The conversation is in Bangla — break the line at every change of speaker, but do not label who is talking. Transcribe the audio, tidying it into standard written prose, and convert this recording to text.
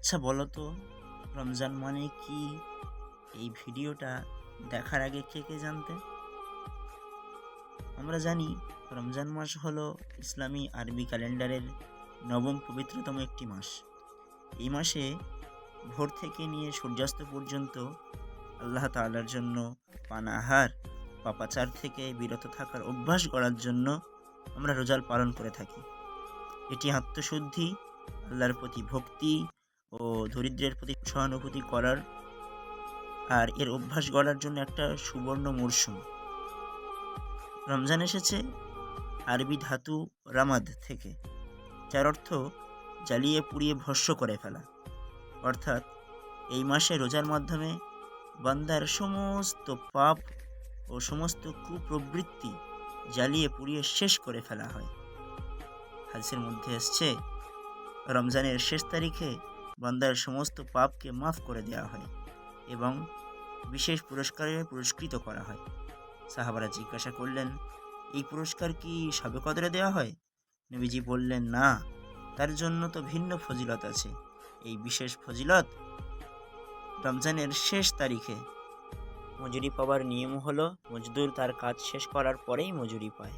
আচ্ছা বলো তো, রমজান মানে কি? এই ভিডিওটা দেখার আগে কে কে জানতে? আমরা জানি রমজান মাস হলো ইসলামী আরবি ক্যালেন্ডারের নবম পবিত্রতম একটি মাস। এই মাসে ভোর থেকে নিয়ে সূর্যাস্ত পর্যন্ত আল্লাহ তাআলার জন্য পানাহার, পাপাচার থেকে বিরত থাকার অভ্যাস গড়ার জন্য আমরা রোজার পালন করে থাকি। এটি আত্মশুদ্ধি, আল্লাহর প্রতি ভক্তি ও দরিদ্রের প্রতি সহানুভূতি করার আর এর অভ্যাস গড়ার জন্য একটা সুবর্ণ মরশুম। রমজান এসেছে আরবি ধাতু রামাদ থেকে, যার অর্থ জ্বালিয়ে পুড়িয়ে ভস্ম করে ফেলা। অর্থাৎ এই মাসে রোজার মাধ্যমে বান্দার সমস্ত পাপ ও সমস্ত কুপ্রবৃত্তি জ্বালিয়ে পুড়িয়ে শেষ করে ফেলা হয়। হাদিসের মধ্যে এসছে, রমজানের শেষ তারিখে বান্দার সমস্ত পাপকে মাফ করে দেওয়া হয় এবং বিশেষ পুরস্কারে পুরস্কৃত করা হয়। সাহাবারা জিজ্ঞাসা করলেন, এই পুরস্কার কি শবে কদরে দেওয়া হয়? নবীজি বললেন, না, তার জন্য তো ভিন্ন ফজিলত আছে। এই বিশেষ ফজিলত রমজানের শেষ তারিখে। মজুরি পাওয়ার নিয়ম হলো, মজদুর তার কাজ শেষ করার পরেই মজুরি পায়।